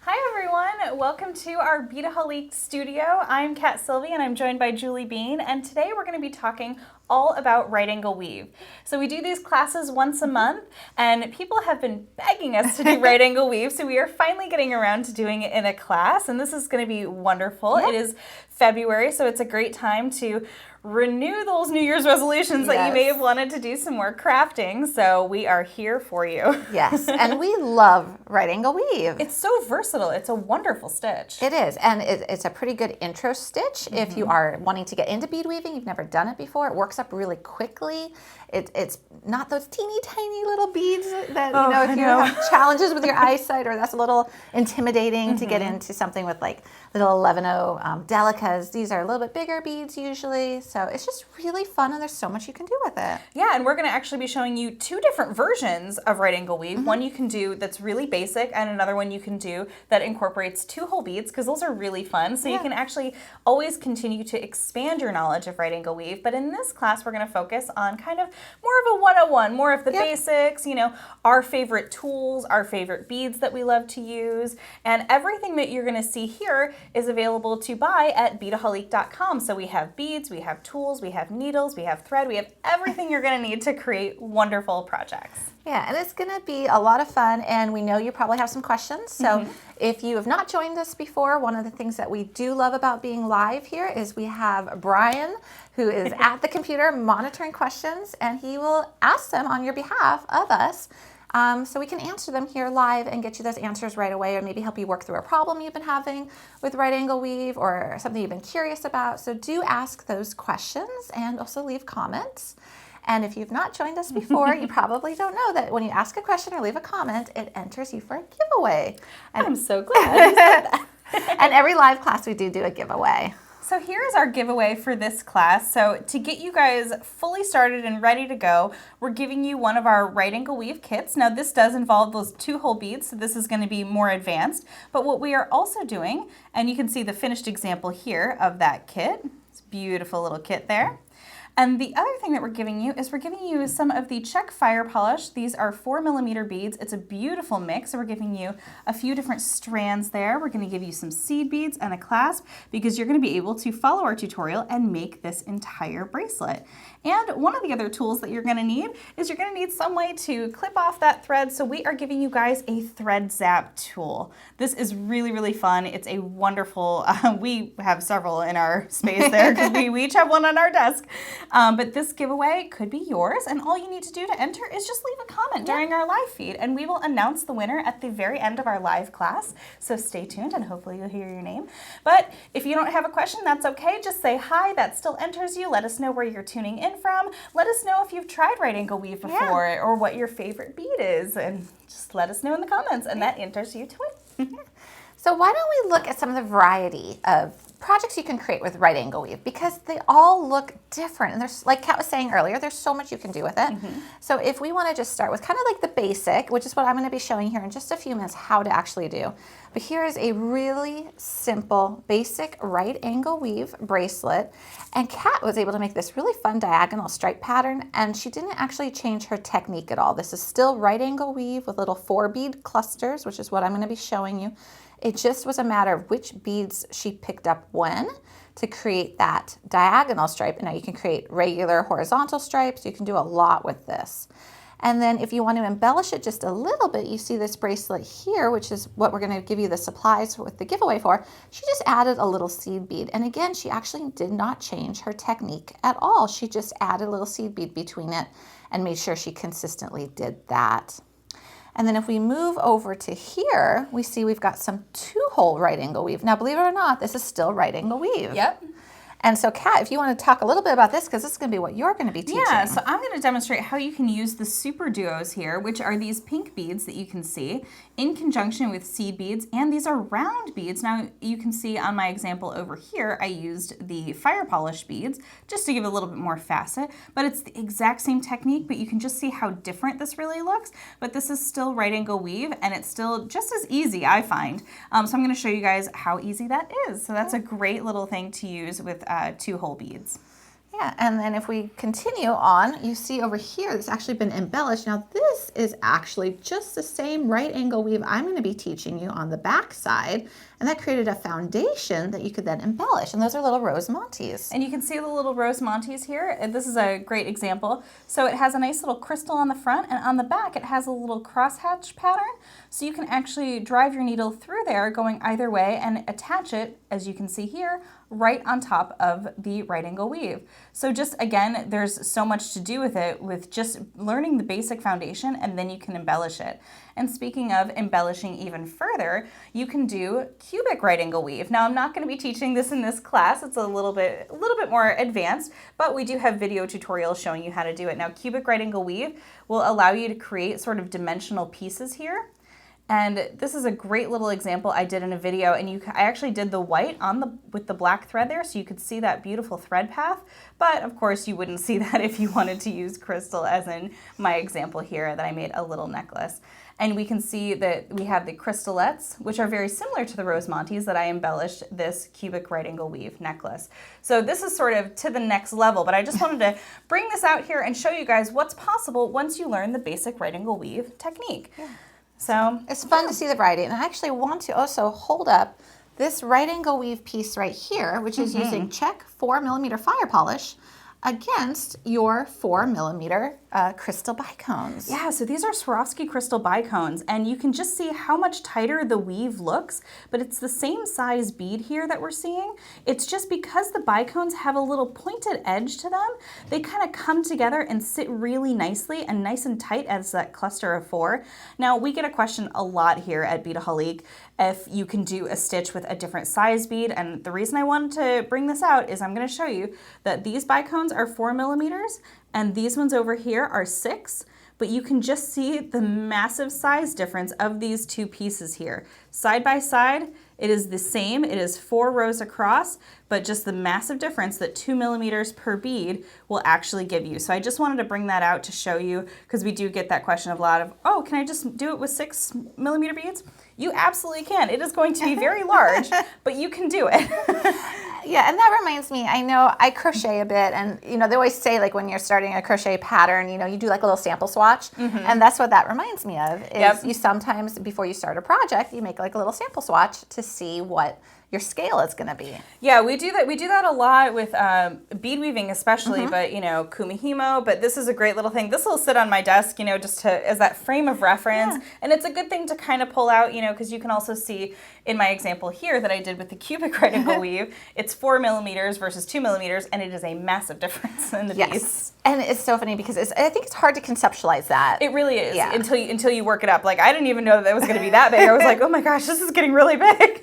Hi everyone, welcome to our Beadaholique studio. I'm Kat Sylvie and I'm joined by Julie Bean, and today we're going to be talking all about right angle weave. So we do these classes once a month and people have been begging us to do right angle weave, so we are finally getting around to doing it in a class, and this is going to be wonderful. Yep. It is February, so it's a great time to renew those New Year's resolutions that you may have wanted to do some more crafting, so we are here for you. Yes, and we love right angle weave. It's so versatile. It's a wonderful stitch. It is, and it's a pretty good intro stitch if you are wanting to get into bead weaving. You've never done it before. It works up really quickly. It's not those teeny tiny little beads that, if you have challenges with your eyesight, or that's a little intimidating to get into something with like little 11-0 delicas. These are a little bit bigger beads usually. So it's just really fun, and there's so much you can do with it. Yeah, and we're going to actually be showing you two different versions of right angle weave. One you can do that's really basic, and another one you can do that incorporates 2 whole beads, because those are really fun. So you can actually always continue to expand your knowledge of right angle weave. But in this class, we're going to focus on kind of more of a 101, more of the basics, our favorite tools, our favorite beads that we love to use, and everything that you're going to see here is available to buy at beadaholique.com. So we have beads, we have tools, we have needles, we have thread, we have everything you're going to need to create wonderful projects. Yeah, and it's going to be a lot of fun, and we know you probably have some questions. So if you have not joined us before, one of the things that we do love about being live here is we have Brian, who is at the computer monitoring questions, and he will ask them on your behalf of us. So we can answer them here live and get you those answers right away, or maybe help you work through a problem you've been having with right angle weave or something you've been curious about. So do ask those questions and also leave comments. And if you've not joined us before, you probably don't know that when you ask a question or leave a comment, it enters you for a giveaway. And I'm so glad you said that. And every live class we do a giveaway. So here's our giveaway for this class. So to get you guys fully started and ready to go, we're giving you one of our right angle weave kits. Now this does involve those 2 whole beads, so this is going to be more advanced. But what we are also doing, and you can see the finished example here of that kit. It's a beautiful little kit there. And the other thing that we're giving you is we're giving you some of the Czech fire polish. These are 4mm beads. It's a beautiful mix. So we're giving you a few different strands there. We're going to give you some seed beads and a clasp, because you're going to be able to follow our tutorial and make this entire bracelet. And one of the other tools that you're going to need is you're going to need some way to clip off that thread. So we are giving you guys a thread zap tool. This is really, really fun. It's a wonderful, we have several in our space there because we each have one on our desk. But this giveaway could be yours, and all you need to do to enter is just leave a comment during our live feed, and we will announce the winner at the very end of our live class. So stay tuned, and hopefully you'll hear your name. But if you don't have a question, that's okay. Just say hi. That still enters you. Let us know where you're tuning in from. Let us know if you've tried right angle weave before or what your favorite bead is, and just let us know in the comments, and that enters you to win. So why don't we look at some of the variety of projects you can create with right angle weave, because they all look different, and there's, like Kat was saying earlier, there's so much you can do with it. So if we want to just start with kind of like the basic, which is what I'm going to be showing here in just a few minutes how to actually do. But here is a really simple basic right angle weave bracelet, and Kat was able to make this really fun diagonal stripe pattern, and she didn't actually change her technique at all. This is still right angle weave with little 4 bead clusters, which is what I'm going to be showing you. It just was a matter of which beads she picked up when to create that diagonal stripe. And now you can create regular horizontal stripes. You can do a lot with this. And then if you want to embellish it just a little bit, you see this bracelet here, which is what we're going to give you the supplies with the giveaway for. She just added a little seed bead. And again, she actually did not change her technique at all. She just added a little seed bead between it and made sure she consistently did that. And then if we move over to here, we see we've got some 2-hole right angle weave. Now, believe it or not, this is still right angle weave. Yep. And so, Kat, if you want to talk a little bit about this, because this is going to be what you're going to be teaching. Yeah, so I'm going to demonstrate how you can use the SuperDuos here, which are these pink beads that you can see in conjunction with seed beads, and these are round beads. Now, you can see on my example over here, I used the fire polish beads just to give a little bit more facet, but it's the exact same technique, but you can just see how different this really looks. But this is still right angle weave, and it's still just as easy, I find. So I'm going to show you guys how easy that is. So that's a great little thing to use with 2 whole beads. Yeah, and then if we continue on, you see over here, it's actually been embellished. Now this is actually just the same right angle weave I'm going to be teaching you on the back side, and that created a foundation that you could then embellish, and those are little rose montes. And you can see the little rose montes here. And this is a great example. So it has a nice little crystal on the front, and on the back it has a little crosshatch pattern. So you can actually drive your needle through there going either way and attach it, as you can see here, right on top of the right angle weave. So just again, there's so much to do with it, with just learning the basic foundation, and then you can embellish it. And speaking of embellishing even further, you can do cubic right angle weave. Now I'm not going to be teaching this in this class. It's a little bit more advanced, but we do have video tutorials showing you how to do it. Now cubic right angle weave will allow you to create sort of dimensional pieces here. And this is a great little example I did in a video, and I actually did the white with the black thread there, so you could see that beautiful thread path. But of course you wouldn't see that if you wanted to use crystal, as in my example here that I made a little necklace. And we can see that we have the crystalettes, which are very similar to the rose montes that I embellished this cubic right angle weave necklace. So this is sort of to the next level, but I just wanted to bring this out here and show you guys what's possible once you learn the basic right angle weave technique. Yeah. So it's fun to see the variety, and I actually want to also hold up this right angle weave piece right here, which is using Czech 4mm fire polish against your 4mm crystal bicones. Yeah, so these are Swarovski crystal bicones, and you can just see how much tighter the weave looks, but it's the same size bead here that we're seeing. It's just because the bicones have a little pointed edge to them, they kind of come together and sit really nicely and nice and tight as that cluster of 4. Now, we get a question a lot here at Beadaholique if you can do a stitch with a different size bead, and the reason I wanted to bring this out is I'm going to show you that these bicones are 4mm, and these ones over here are 6, but you can just see the massive size difference of these two pieces here. Side by side, it is the same. It is 4 rows across, but just the massive difference that 2mm per bead will actually give you. So I just wanted to bring that out to show you, because we do get that question of a lot of, oh, can I just do it with 6mm beads? You absolutely can. It is going to be very large, but you can do it. Yeah, and that reminds me, I know I crochet a bit, and you know, they always say like when you're starting a crochet pattern, you know, you do like a little sample swatch, and that's what that reminds me of, is you sometimes, before you start a project, you make like a little sample swatch to see what your scale is going to be. Yeah, we do that. We do that a lot with bead weaving, especially. But you know, kumihimo. But this is a great little thing. This will sit on my desk, you know, just as that frame of reference. Yeah. And it's a good thing to kind of pull out, you know, because you can also see in my example here that I did with the cubic right angle weave, it's 4mm versus 2mm, and it is a massive difference in the beads. And it's so funny because I think it's hard to conceptualize that. It really is. Yeah. Until you work it up. Like I didn't even know that it was going to be that big. I was like, oh my gosh, this is getting really big.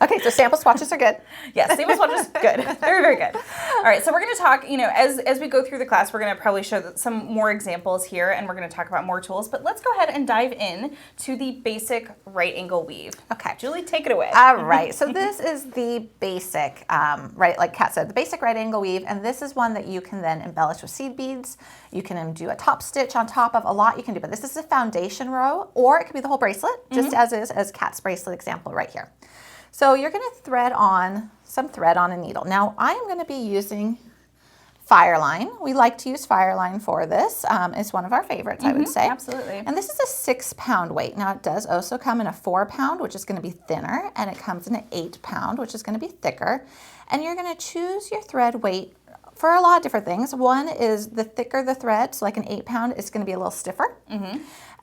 Okay, so sample swatches are good. Yes, sample swatches, good. Very, very good. All right, so we're going to talk, you know, as we go through the class, we're going to probably show some more examples here, and we're going to talk about more tools. But let's go ahead and dive in to the basic right angle weave. Okay, Julie, take it away. All right, so this is the basic, right, like Kat said, the basic right angle weave, and this is one that you can then embellish with seed beads. You can do a top stitch on top of a lot you can do, but this is a foundation row, or it could be the whole bracelet, just as Kat's bracelet example right here. So you're going to thread on some thread on a needle. Now I am going to be using FireLine. We like to use FireLine for this. It's one of our favorites, I would say. Absolutely. And this is a 6-pound weight. Now it does also come in a 4-pound, which is going to be thinner, and it comes in an 8-pound, which is going to be thicker. And you're going to choose your thread weight for a lot of different things. One is the thicker the thread, so like an 8-pound, it's going to be a little stiffer.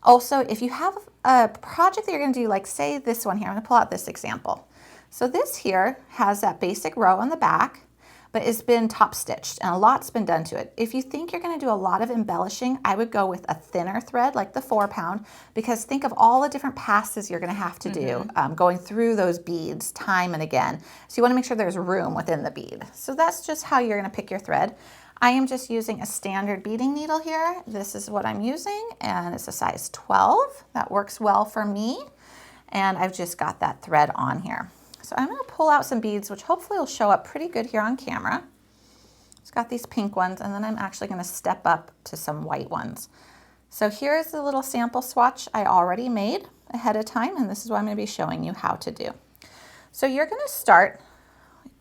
Also, if you have a project that you're going to do, like say this one here, I'm going to pull out this example. So this here has that basic row on the back, but it's been top stitched and a lot's been done to it. If you think you're going to do a lot of embellishing, I would go with a thinner thread like the 4-pound, because think of all the different passes you're going to have to do going through those beads time and again. So you want to make sure there's room within the bead. So that's just how you're going to pick your thread. I am just using a standard beading needle here. This is what I'm using, and it's a size 12. That works well for me. And I've just got that thread on here. So I'm going to pull out some beads, which hopefully will show up pretty good here on camera. It's got these pink ones, and then I'm actually going to step up to some white ones. So here's the little sample swatch I already made ahead of time, and this is what I'm going to be showing you how to do. So you're going to start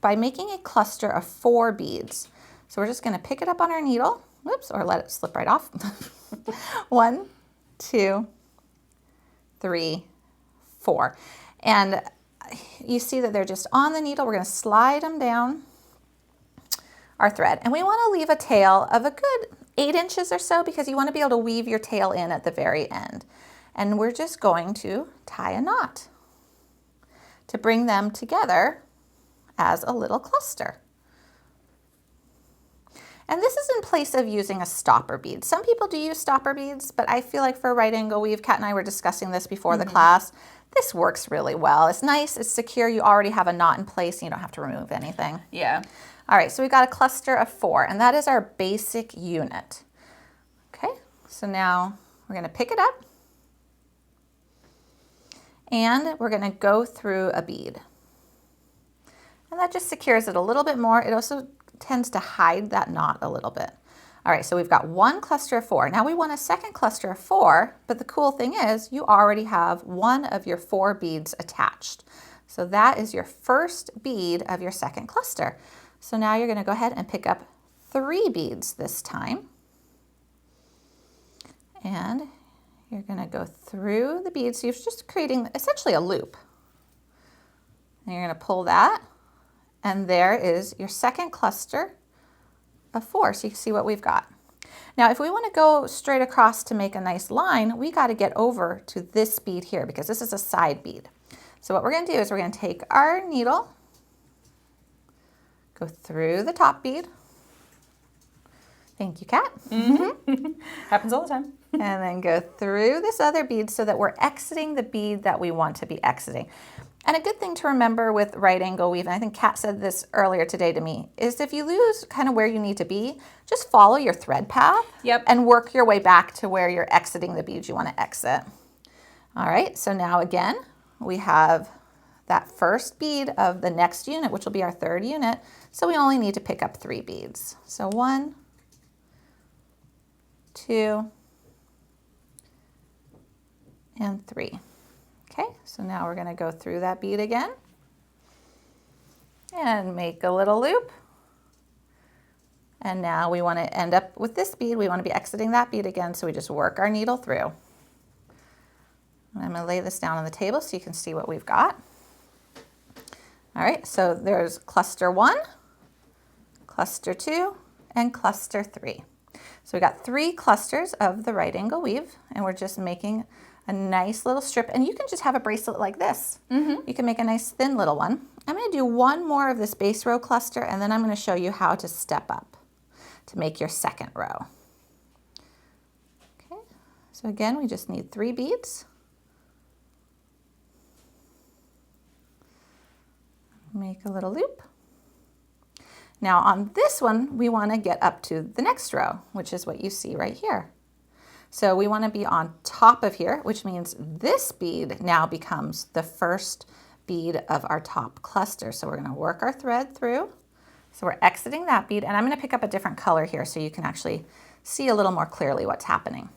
by making a cluster of 4 beads. So we're just going to pick it up on our needle, whoops, or let it slip right off. 1, 2, 3, 4. And you see that they're just on the needle. We're going to slide them down our thread. And we want to leave a tail of a good 8 inches or so because you want to be able to weave your tail in at the very end. And we're just going to tie a knot to bring them together as a little cluster. And this is in place of using a stopper bead. Some people do use stopper beads, but I feel like for right angle weave, Kat and I were discussing this before the class, this works really well. It's nice, it's secure, you already have a knot in place and you don't have to remove anything. Yeah. All right, so we got a cluster of 4, and that is our basic unit. Okay, so now we're gonna pick it up and we're gonna go through a bead. And that just secures it a little bit more. It also tends to hide that knot a little bit. All right, so we've got 1 cluster of 4. Now we want a second cluster of 4, but the cool thing is you already have 1 of your 4 beads attached. So that is your first bead of your second cluster. So now you're going to go ahead and pick up 3 beads this time. And you're going to go through the beads. So you're just creating essentially a loop. And you're going to pull that. And there is your second cluster of 4. So you can see what we've got. Now, if we want to go straight across to make a nice line, we got to get over to this bead here because this is a side bead. So what we're going to do is we're going to take our needle, go through the top bead. Thank you, Kat. Happens all the time. And then go through this other bead so that we're exiting the bead that we want to be exiting. And a good thing to remember with right angle weave, and I think Kat said this earlier today to me, is if you lose kind of where you need to be, just follow your thread path and work your way back to where you're exiting the beads you want to exit. All right, so now again, we have that first bead of the next unit, which will be our 3rd unit. So we only need to pick up 3 beads. So 1, 2, and 3. Okay, so now we're going to go through that bead again and make a little loop. And now we want to end up with this bead. We want to be exiting that bead again, so we just work our needle through. And I'm going to lay this down on the table so you can see what we've got. All right, so there's cluster 1, cluster 2, and cluster 3. So we got 3 clusters of the right angle weave, and we're just making a nice little strip, and you can just have a bracelet like this. You can make a nice thin little one. I'm going to do 1 more of this base row cluster, and then I'm going to show you how to step up to make your second row. Okay, so again, we just need 3 beads. Make a little loop. Now on this one, we want to get up to the next row, which is what you see right here. So we want to be on top of here, which means this bead now becomes the first bead of our top cluster. So we're going to work our thread through. So we're exiting that bead, and I'm going to pick up a different color here so you can actually see a little more clearly what's happening.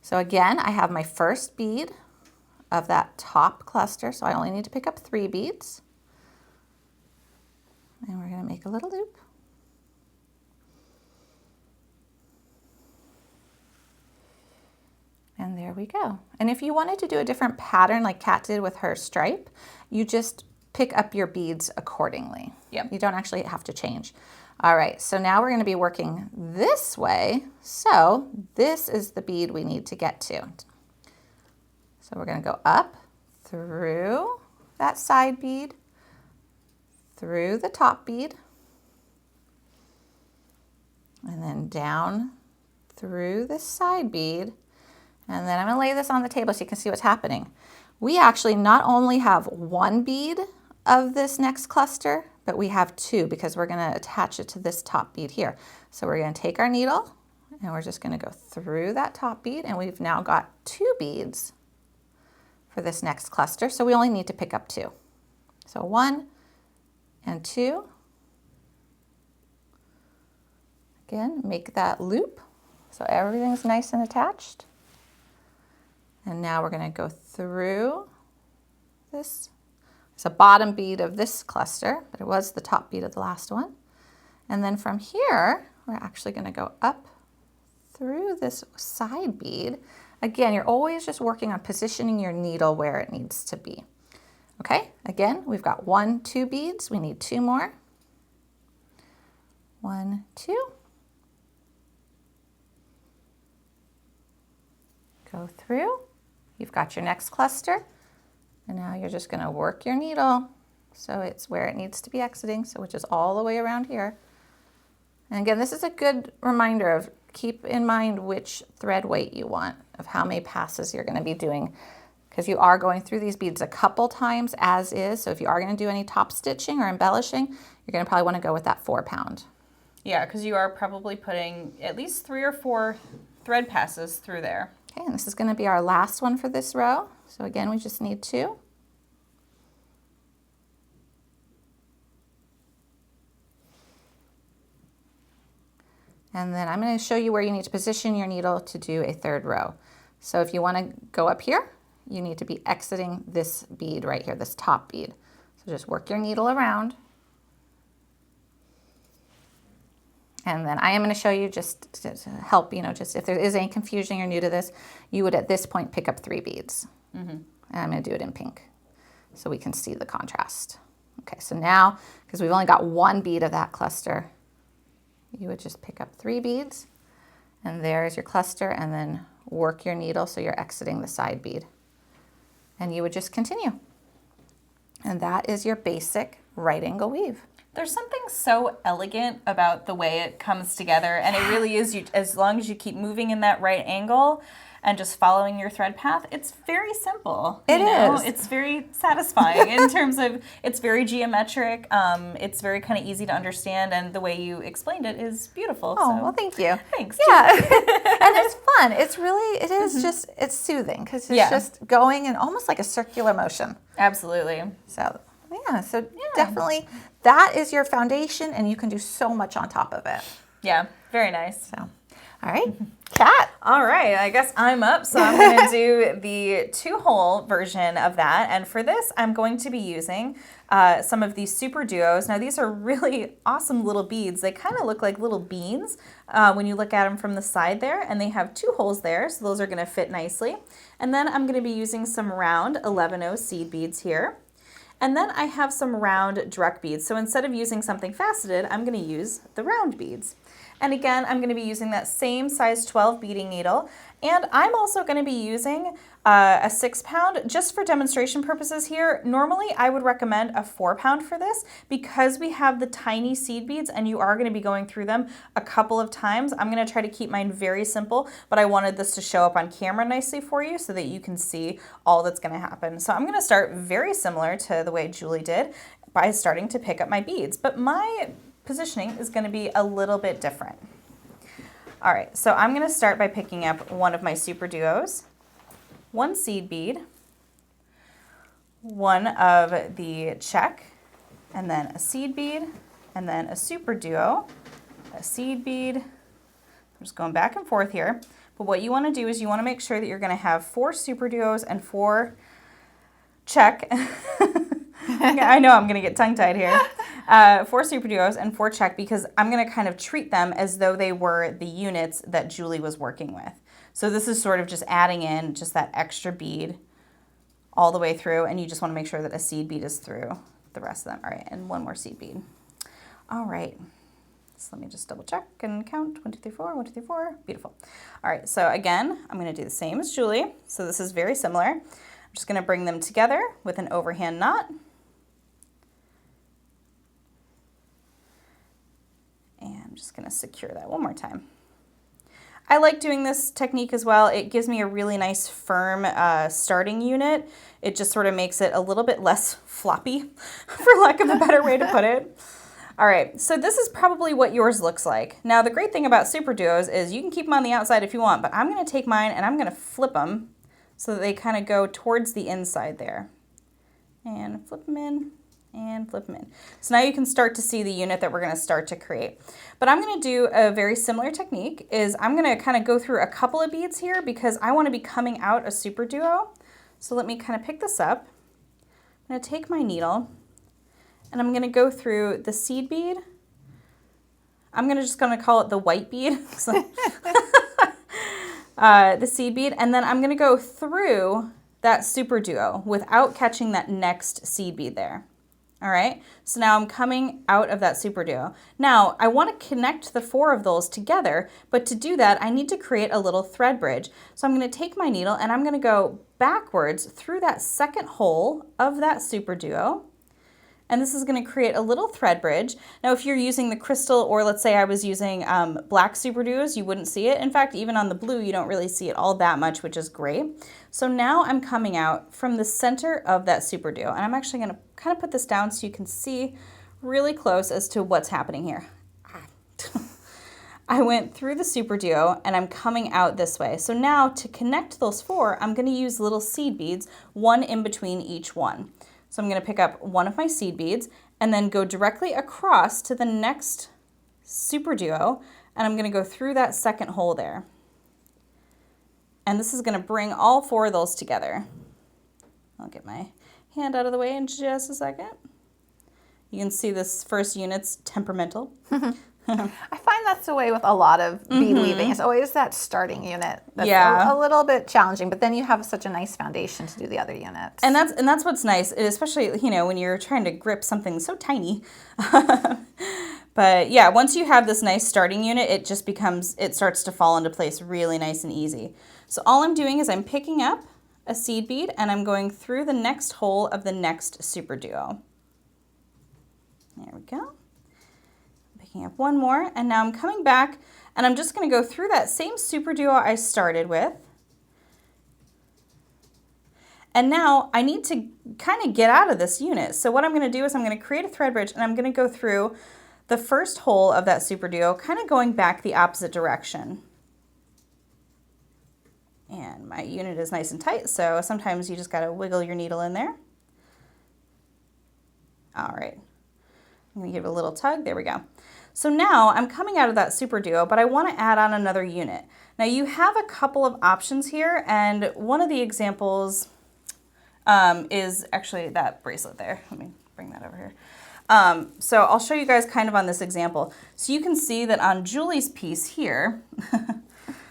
So again, I have my first bead of that top cluster, so I only need to pick up 3 beads. And we're going to make a little loop. And there we go. And if you wanted to do a different pattern like Kat did with her stripe, you just pick up your beads accordingly. You don't actually have to change. All right, so now we're going to be working this way. So this is the bead we need to get to. So we're going to go up through that side bead, through the top bead, and then down through this side bead. And then I'm going to lay this on the table so you can see what's happening. We actually not only have 1 bead of this next cluster, but we have 2 because we're going to attach it to this top bead here. So we're going to take our needle and we're just going to go through that top bead, and we've now got 2 beads for this next cluster. So we only need to pick up 2. So 1 and 2. Again, make that loop so everything's nice and attached. And now we're going to go through this. It's a bottom bead of this cluster, but it was the top bead of the last one. And then from here, we're actually going to go up through this side bead. Again, you're always just working on positioning your needle where it needs to be. Okay, again, we've got 1, 2 beads. We need 2 more. 1, 2. Go through. You've got your next cluster. And now you're just going to work your needle so it's where it needs to be exiting, so which is all the way around here. And again, this is a good reminder of keep in mind which thread weight you want, of how many passes you're going to be doing, because you are going through these beads a couple times as is. So if you are going to do any top stitching or embellishing, you're going to probably want to go with that 4 pound. Yeah, because you are probably putting at least 3 or 4 thread passes through there. Okay, and this is going to be our last one for this row. So again, we just need 2. And then I'm going to show you where you need to position your needle to do a 3rd row. So if you want to go up here, you need to be exiting this bead right here, this top bead. So just work your needle around. And then I am going to show you just to help, just if there is any confusion, you're new to this, you would at this point pick up 3 beads. And I'm going to do it in pink so we can see the contrast. Okay, so now, because we've only got 1 bead of that cluster, you would just pick up 3 beads, and there's your cluster, and then work your needle so you're exiting the side bead. And you would just continue. And that is your basic right angle weave. There's something so elegant about the way it comes together, and it really is, as long as you keep moving in that right angle and just following your thread path, it's very simple. It is. It's very satisfying in terms of, it's very geometric, it's very kind of easy to understand, and the way you explained it is beautiful. Oh, so. well, thank you. Thanks. Yeah, and it's fun. It's really, it is just, it's soothing, because it's just going in almost like a circular motion. Absolutely. So, so definitely that is your foundation, and you can do so much on top of it. Yeah, very nice. So, all right, Kat. All right, I guess I'm up, so I'm going to do the 2-hole version of that. And for this, I'm going to be using some of these SuperDuos. Now, these are really awesome little beads. They kind of look like little beans when you look at them from the side there, and they have 2 holes there, so those are going to fit nicely. And then I'm going to be using some round 11-0 seed beads here. And then I have some round direct beads. So instead of using something faceted, I'm going to use the round beads. And again, I'm going to be using that same size 12 beading needle. And I'm also going to be using a 6 pound just for demonstration purposes here. Normally, I would recommend a 4 pound for this because we have the tiny seed beads and you are going to be going through them a couple of times. I'm going to try to keep mine very simple, but I wanted this to show up on camera nicely for you so that you can see all that's going to happen. So I'm going to start very similar to the way Julie did by starting to pick up my beads, but my positioning is going to be a little bit different. All right, so I'm going to start by picking up one of my SuperDuos, 1 seed bead, 1 of the Czech, and then a seed bead, and then a SuperDuo, a seed bead. I'm just going back and forth here. But what you want to do is you want to make sure that you're going to have 4 SuperDuos and 4 Czech. I know I'm going to get tongue-tied here. 4 SuperDuos and 4 Czech because I'm going to kind of treat them as though they were the units that Julie was working with. So this is sort of just adding in just that extra bead all the way through, and you just want to make sure that a seed bead is through the rest of them. All right, and 1 more seed bead. All right, so let me just double check and count. 1, 2, 3, 4, 1, 2, 3, 4. Beautiful. All right, so again, I'm going to do the same as Julie. So this is very similar. I'm just going to bring them together with an overhand knot. And I'm just going to secure that one more time. I like doing this technique as well. It gives me a really nice firm starting unit. It just sort of makes it a little bit less floppy, for lack of a better way to put it. All right, so this is probably what yours looks like. Now, the great thing about SuperDuos is you can keep them on the outside if you want, but I'm going to take mine and I'm going to flip them so that they kind of go towards the inside there. And flip them in. And flip them in. So now you can start to see the unit that we're going to start to create. But I'm going to do a very similar technique. Is I'm going to kind of go through a couple of beads here because I want to be coming out a SuperDuo. So let me kind of pick this up. I'm going to take my needle and I'm going to go through the seed bead I'm just gonna call it the white bead. The seed bead, and then I'm gonna go through that SuperDuo without catching that next seed bead there. All right, so now I'm coming out of that SuperDuo. Now I want to connect the 4 of those together, but to do that I need to create a little thread bridge. So I'm going to take my needle and I'm going to go backwards through that second hole of that SuperDuo. And this is going to create a little thread bridge. Now, if you're using the crystal, or let's say I was using black SuperDuos, you wouldn't see it. In fact, even on the blue, you don't really see it all that much, which is great. So now I'm coming out from the center of that SuperDuo, and I'm actually going to kind of put this down so you can see really close as to what's happening here. I went through the SuperDuo and I'm coming out this way. So now to connect those 4, I'm going to use little seed beads, one in between each one. So I'm going to pick up one of my seed beads and then go directly across to the next SuperDuo, and I'm going to go through that second hole there. And this is going to bring all 4 of those together. I'll get my hand out of the way in just a second. You can see this first unit's temperamental. I find that's the way with a lot of bead weaving. It's always that starting unit that's a little bit challenging, but then you have such a nice foundation to do the other units. And that's what's nice, especially, you know, when you're trying to grip something so tiny. But yeah, once you have this nice starting unit, it just starts to fall into place really nice and easy. So all I'm doing is I'm picking up a seed bead and I'm going through the next hole of the next SuperDuo. There we go. Picking up one more, and now I'm coming back and I'm just going to go through that same SuperDuo I started with. And now I need to kind of get out of this unit. So what I'm going to do is I'm going to create a thread bridge and I'm going to go through the first hole of that SuperDuo, kind of going back the opposite direction. And my unit is nice and tight, so sometimes you just got to wiggle your needle in there. All right. I'm going to give it a little tug. There we go. So now I'm coming out of that SuperDuo, but I want to add on another unit. Now you have a couple of options here, and one of the examples is actually that bracelet there. Let me bring that over here. So I'll show you guys kind of on this example. So you can see that on Julie's piece here,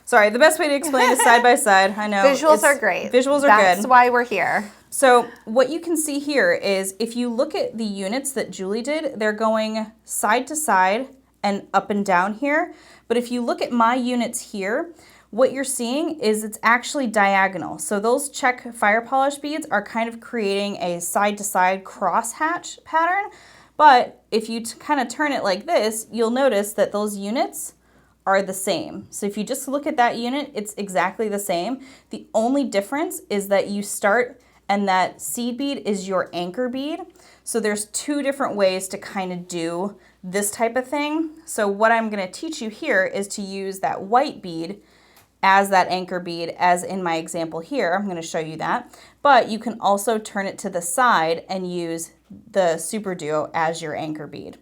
sorry, the best way to explain is side by side. I know. Visuals are great. Visuals are good. That's why we're here. So what you can see here is if you look at the units that Julie did, they're going side to side and up and down here. But if you look at my units here, what you're seeing is it's actually diagonal. So those Czech fire polish beads are kind of creating a side to side cross hatch pattern. But if you kind of turn it like this, you'll notice that those units are the same. So if you just look at that unit, it's exactly the same. The only difference is that you start and that seed bead is your anchor bead. So there's 2 different ways to kind of do this type of thing. So what I'm going to teach you here is to use that white bead as that anchor bead, as in my example here. I'm going to show you that. But you can also turn it to the side and use the SuperDuo as your anchor bead.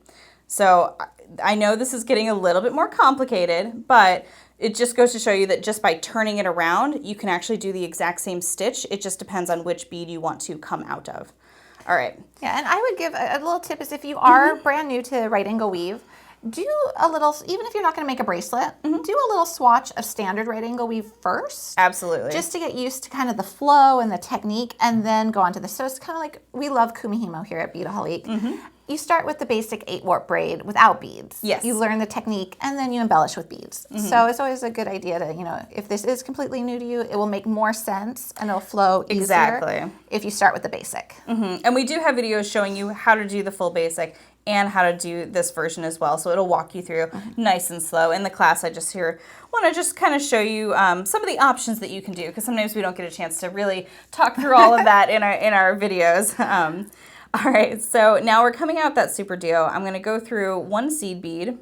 So I know this is getting a little bit more complicated, but it just goes to show you that just by turning it around, you can actually do the exact same stitch. It just depends on which bead you want to come out of. All right. Yeah, and I would give a little tip is if you are brand new to right angle weave, do a little, even if you're not going to make a bracelet, do a little swatch of standard right angle weave first. Absolutely. Just to get used to kind of the flow and the technique, and then go on to the, so it's kind of like, we love Kumihimo here at Beadaholique. You start with the basic 8-warp braid without beads. Yes. You learn the technique and then you embellish with beads. So it's always a good idea to, you know, if this is completely new to you, it will make more sense and it'll flow easier if you start with the basic. And we do have videos showing you how to do the full basic and how to do this version as well. So it'll walk you through nice and slow. In the class, I just want to just kind of show you some of the options that you can do, because sometimes we don't get a chance to really talk through all of that in our videos. All right, so now we're coming out that SuperDuo. I'm going to go through one seed bead,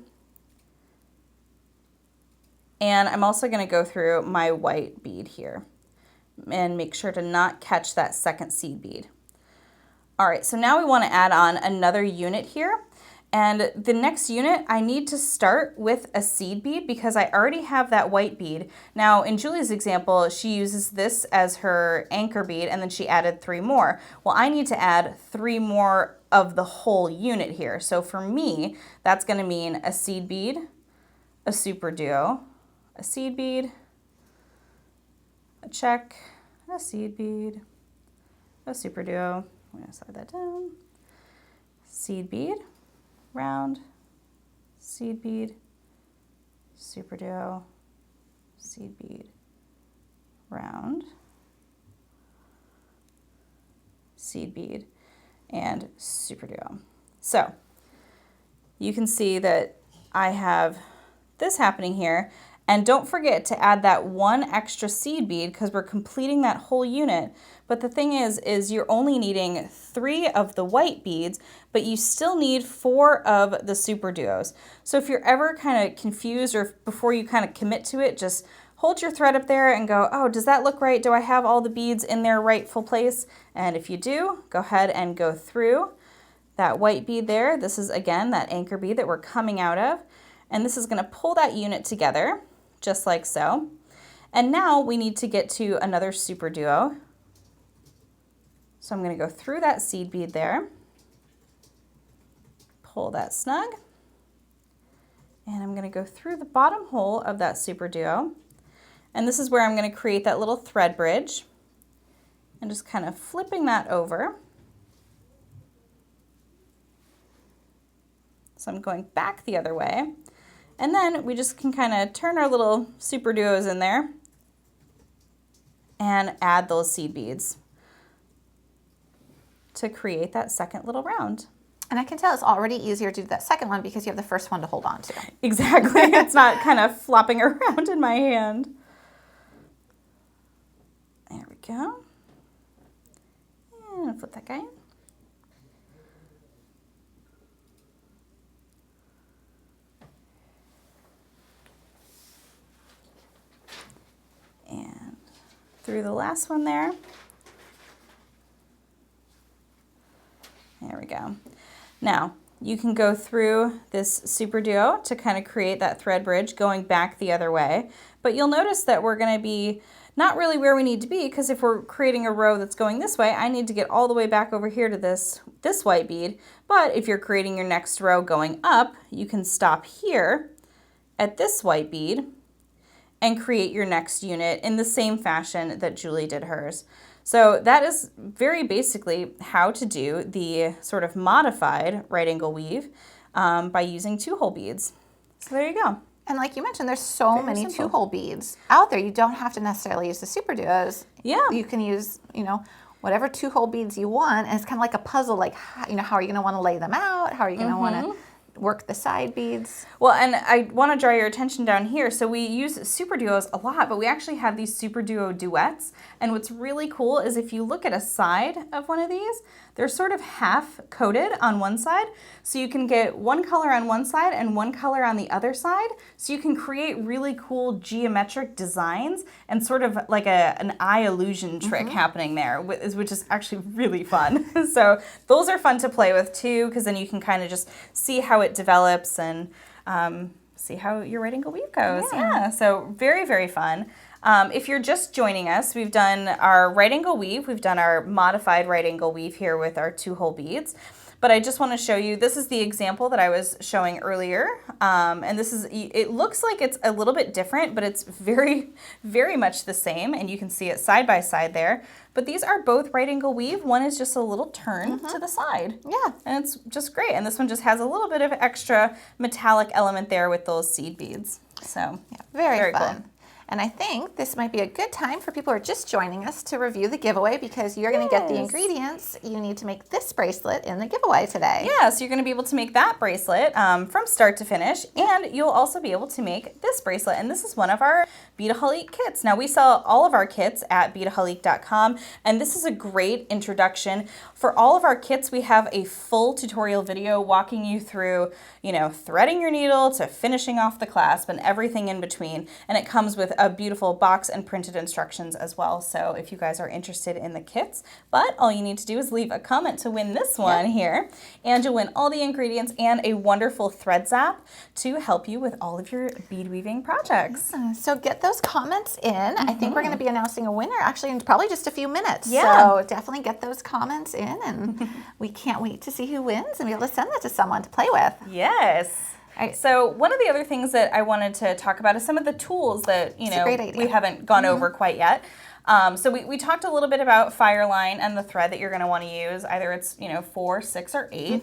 and I'm also going to go through my white bead here and make sure to not catch that second seed bead. All right, so now we want to add on another unit here, And the next unit, I need to start with a seed bead because I already have that white bead. Now, in Julie's example, she uses this as her anchor bead and then she added 3 more. Well, I need to add 3 more of the whole unit here. So for me, that's going to mean a seed bead, a SuperDuo, a seed bead, a Czech, a seed bead, a SuperDuo. I'm going to slide that down. Seed bead, round, seed bead, SuperDuo, seed bead, round, seed bead, and SuperDuo. So you can see that I have this happening here. And don't forget to add that 1 extra seed bead because we're completing that whole unit. But the thing is you're only needing 3 of the white beads, but you still need 4 of the SuperDuos. So if you're ever kind of confused or before you kind of commit to it, just hold your thread up there and go, oh, does that look right? Do I have all the beads in their rightful place? And if you do, go ahead and go through that white bead there. This is, again, that anchor bead that we're coming out of. And this is going to pull that unit together, just like so. And now we need to get to another SuperDuo. So I'm going to go through that seed bead there, pull that snug, and I'm going to go through the bottom hole of that SuperDuo. And this is where I'm going to create that little thread bridge and just kind of flipping that over. So I'm going back the other way. And then we just can kind of turn our little SuperDuos in there and add those seed beads to create that second little round. And I can tell it's already easier to do that second one because you have the first one to hold on to. Exactly. It's not kind of flopping around in my hand. There we go. And flip that guy in. And through the last one there. There we go. Now, you can go through this SuperDuo to kind of create that thread bridge going back the other way. But you'll notice that we're going to be not really where we need to be because if we're creating a row that's going this way, I need to get all the way back over here to this white bead. But if you're creating your next row going up, you can stop here at this white bead and create your next unit in the same fashion that Julie did hers. So that is very basically how to do the sort of modified right angle weave by using 2-hole beads. So there you go. And like you mentioned, there's so many 2-hole beads out there. You don't have to necessarily use the SuperDuos. Yeah. You can use, whatever 2-hole beads you want. And it's kind of like a puzzle, like, how are you going to want to lay them out? How are you going to want to work the side beads? Well, and I want to draw your attention down here. So we use SuperDuos a lot, but we actually have these SuperDuo duets. And what's really cool is if you look at a side of one of these, they're sort of half coated on one side. So you can get one color on one side and one color on the other side. So you can create really cool geometric designs and sort of like an eye illusion trick happening there, which is actually really fun. So those are fun to play with too, because then you can kind of just see how it develops and see how your right angle weave goes. Yeah, so very, very fun. If you're just joining us, we've done our right angle weave. We've done our modified right angle weave here with our 2-hole beads. But I just want to show you, this is the example that I was showing earlier. And this is, it looks like it's a little bit different, but it's very, very much the same. And you can see it side by side there. But these are both right angle weave. One is just a little turn to the side. Yeah. And it's just great. And this one just has a little bit of extra metallic element there with those seed beads. So yeah, very fun. Cool. And I think this might be a good time for people who are just joining us to review the giveaway because you're going to get the ingredients you need to make this bracelet in the giveaway today. Yeah, so you're going to be able to make that bracelet from start to finish, and you'll also be able to make this bracelet. And this is one of our Beadaholique kits. Now, we sell all of our kits at beadaholique.com, and this is a great introduction. For all of our kits, we have a full tutorial video walking you through, threading your needle to finishing off the clasp and everything in between. And it comes with a beautiful box and printed instructions as well. So if you guys are interested in the kits, but all you need to do is leave a comment to win this one here, and you'll win all the ingredients and a wonderful thread zap to help you with all of your bead weaving projects. So get those comments in. I think we're going to be announcing a winner actually in probably just a few minutes. Yeah. So definitely get those comments in, and we can't wait to see who wins and be able to send that to someone to play with. Yes. Right. So one of the other things that I wanted to talk about is some of the tools that, It's a great idea. we haven't gone over quite yet. So we talked a little bit about FireLine and the thread that you're going to want to use. Either it's 4, 6, or 8.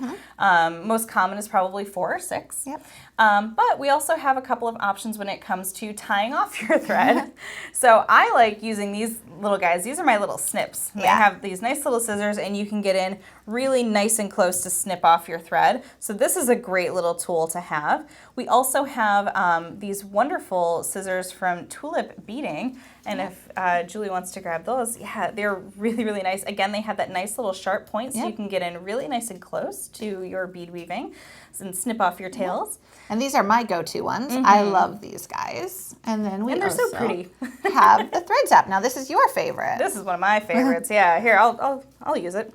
Most common is probably 4 or 6. Yep. But we also have a couple of options when it comes to tying off your thread. So I like using these little guys. These are my little snips. They have these nice little scissors, and you can get in really nice and close to snip off your thread. So this is a great little tool to have. We also have these wonderful scissors from Tulip Beading. And if Julie wants to grab those, yeah, they're really, really nice. Again, they have that nice little sharp point, so you can get in really nice and close to your bead weaving and snip off your tails. And these are my go-to ones. I love these guys. And then they're so pretty. have the thread zap. Now this is your favorite. This is one of my favorites. Yeah, here, I'll use it.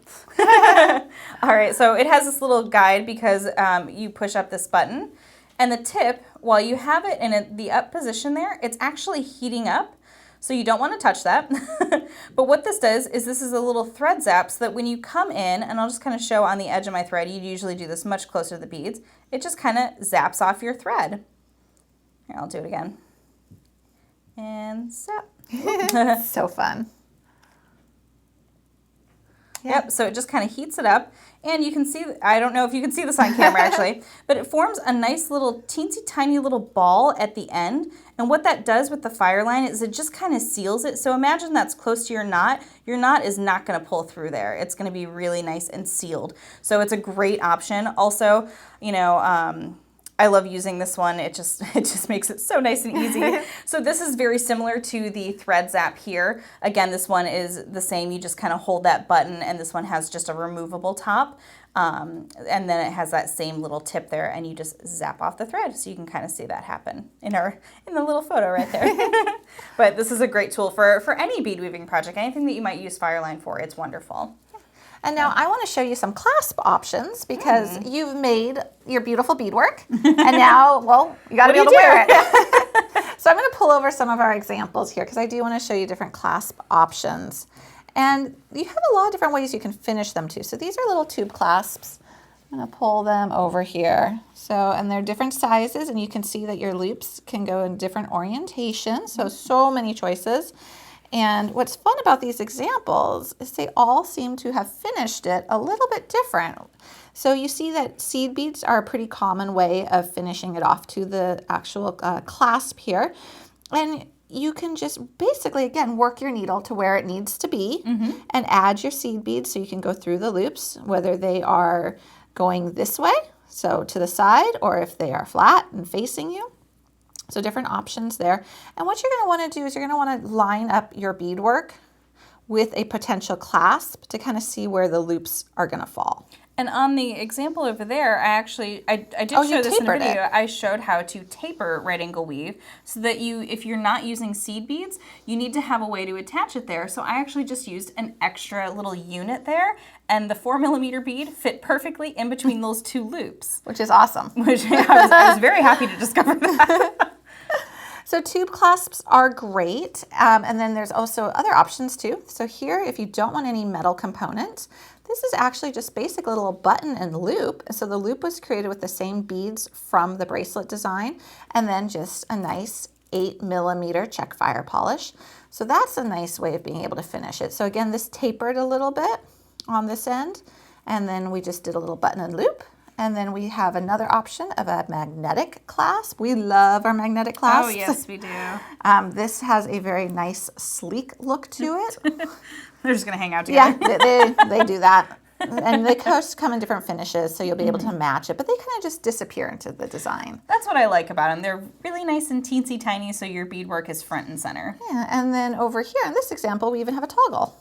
All right, so it has this little guide because you push up this button, and the tip, while you have it in the up position there, it's actually heating up. So you don't want to touch that. But what this does is this is a little thread zap, so that when you come in, and I'll just kind of show on the edge of my thread, you'd usually do this much closer to the beads, it just kind of zaps off your thread. Here, I'll do it again. And zap. So fun. Yep, so it just kind of heats it up, and you can see, I don't know if you can see this on camera actually, but it forms a nice little teensy tiny little ball at the end, and what that does with the FireLine is it just kind of seals it. So imagine that's close to your knot is not going to pull through there. It's going to be really nice and sealed. So it's a great option. Also, I love using this one. It just makes it so nice and easy. So this is very similar to the thread zap here. Again, this one is the same. You just kind of hold that button, and this one has just a removable top. And then it has that same little tip there, and you just zap off the thread. So you can kind of see that happen in the little photo right there. But this is a great tool for any bead weaving project. Anything that you might use FireLine for, it's wonderful. And now I want to show you some clasp options because you've made your beautiful beadwork, and now, well, you got to be able to wear it. So I'm going to pull over some of our examples here because I do want to show you different clasp options. And you have a lot of different ways you can finish them too. So these are little tube clasps. I'm going to pull them over here. So, and they're different sizes, and you can see that your loops can go in different orientations. So many choices. And what's fun about these examples is they all seem to have finished it a little bit different. So you see that seed beads are a pretty common way of finishing it off to the actual clasp here. And you can just basically, again, work your needle to where it needs to be and add your seed beads so you can go through the loops, whether they are going this way, so to the side, or if they are flat and facing you. So different options there. And what you're going to want to do is you're going to want to line up your beadwork with a potential clasp to kind of see where the loops are going to fall. And on the example over there, I did show this in a video. I showed how to taper right angle weave so that if you're not using seed beads, you need to have a way to attach it there. So I actually just used an extra little unit there, and the 4mm bead fit perfectly in between those two loops. Which is awesome. Which I was very happy to discover that. So tube clasps are great, and then there's also other options too. So here, if you don't want any metal components, this is actually just basically a little button and loop. So the loop was created with the same beads from the bracelet design, and then just a nice 8mm Czech fire polish. So that's a nice way of being able to finish it. So again, this tapered a little bit on this end, and then we just did a little button and loop. And then we have another option of a magnetic clasp. We love our magnetic clasps. Oh, yes, we do. This has a very nice, sleek look to it. They're just going to hang out together. Yeah, they do that. And they come in different finishes, so you'll be able to match it. But they kind of just disappear into the design. That's what I like about them. They're really nice and teensy tiny, so your beadwork is front and center. Yeah, and then over here in this example, we even have a toggle.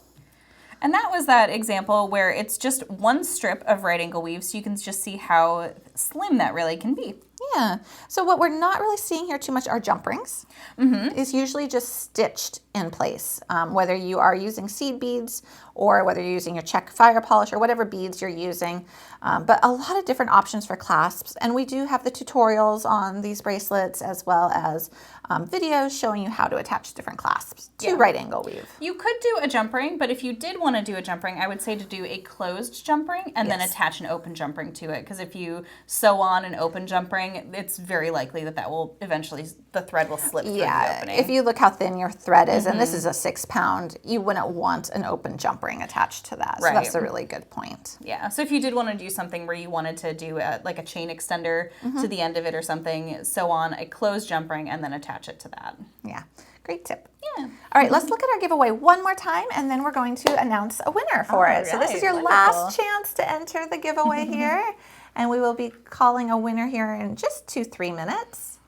And that was that example where it's just one strip of right angle weave, so you can just see how slim that really can be. Yeah. So what we're not really seeing here too much are jump rings. It's usually just stitched in place, whether you are using seed beads or whether you're using your Czech fire polish or whatever beads you're using. But a lot of different options for clasps. And we do have the tutorials on these bracelets as well as videos showing you how to attach different clasps to right angle weave. You could do a jump ring, but if you did want to do a jump ring, I would say to do a closed jump ring and then attach an open jump ring to it. Because if you sew on an open jump ring, it's very likely that that will eventually, the thread will slip through the opening. If you look how thin your thread is, and this is a 6 pound, you wouldn't want an open jump ring attached to that. So that's a really good point. Yeah. So if you did want to do something where you wanted to do like a chain extender to the end of it or something, sew on a closed jump ring and then attach it to that. Yeah. Great tip. Yeah. All right, let's look at our giveaway one more time, and then we're going to announce a winner for it. So this is your last chance to enter the giveaway here, and we will be calling a winner here in just 2-3 minutes.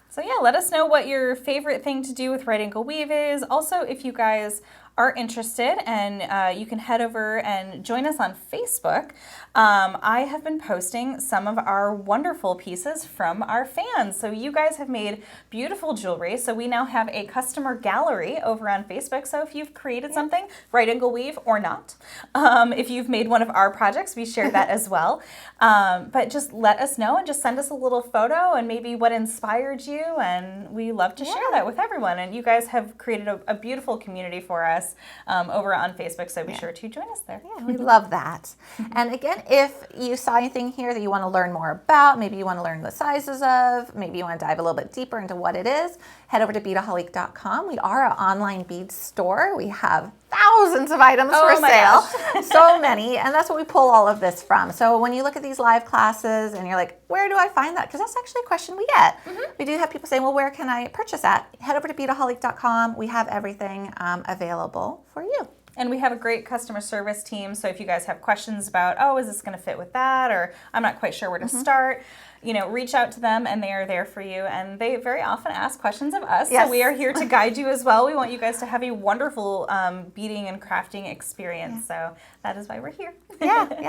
So yeah, let us know what your favorite thing to do with right angle weave is. Also, if you guys are interested, and you can head over and join us on Facebook. I have been posting some of our wonderful pieces from our fans. So you guys have made beautiful jewelry. So we now have a customer gallery over on Facebook. So if you've created something, right angle weave or not, if you've made one of our projects, we share that as well. But just let us know and just send us a little photo and maybe what inspired you. And we love to share that with everyone. And you guys have created a beautiful community for us over on Facebook, so be sure to join us there. Yeah, we love that. And again, if you saw anything here that you want to learn more about, maybe you want to learn the sizes of, maybe you want to dive a little bit deeper into what it is, head over to Beadaholique.com. We are an online bead store. We have thousands of items for sale. So many. And that's what we pull all of this from. So when you look at these live classes and you're like, where do I find that? Because that's actually a question we get. We do have people saying, well, where can I purchase that? Head over to Beadaholique.com. We have everything available for you. And we have a great customer service team. So if you guys have questions about, oh, is this going to fit with that? Or I'm not quite sure where to start, you know, reach out to them and they are there for you. And they very often ask questions of us. So we are here to guide you as well. We want you guys to have a wonderful beading and crafting experience. So that is why we're here.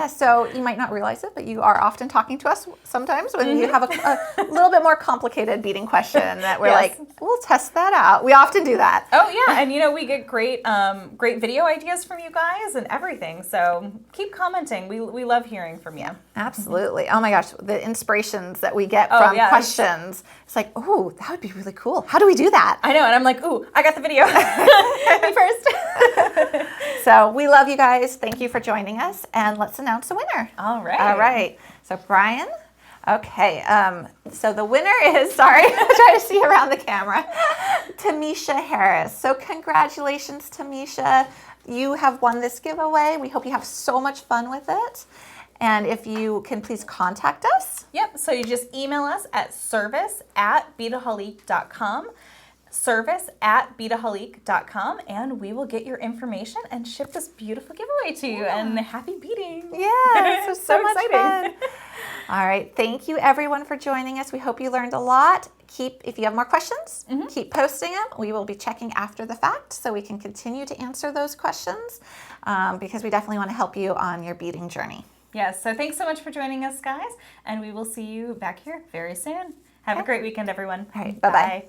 So you might not realize it, but you are often talking to us sometimes when you have a little bit more complicated beading question that we're like, we'll test that out. We often do that. Oh yeah, and you know, we get great great video ideas from you guys and everything. So keep commenting. We love hearing from you. Absolutely. Oh my gosh, the inspirations that we get from questions. It's like, oh, that would be really cool. How do we do that? I know, and I'm like, ooh, I got the video. Me first. So we love you guys. Thank you for joining us, and let's announce a winner. All right. All right. So Brian, okay. So the winner is, sorry, I'm trying to see around the camera, Tamisha Harris. So congratulations, Tamisha. You have won this giveaway. We hope you have so much fun with it. And if you can please contact us. Yep, so you just email us at service@beadaholique.com, service@beadaholique.com, and we will get your information and ship this beautiful giveaway to you. And happy beading. Yeah, this was so much exciting. fun. All right, thank you everyone for joining us. We hope you learned a lot. If you have more questions, keep posting them. We will be checking after the fact so we can continue to answer those questions because we definitely want to help you on your beading journey. Yes, so thanks so much for joining us, guys, and we will see you back here very soon. Have a great weekend, everyone. All right, bye-bye.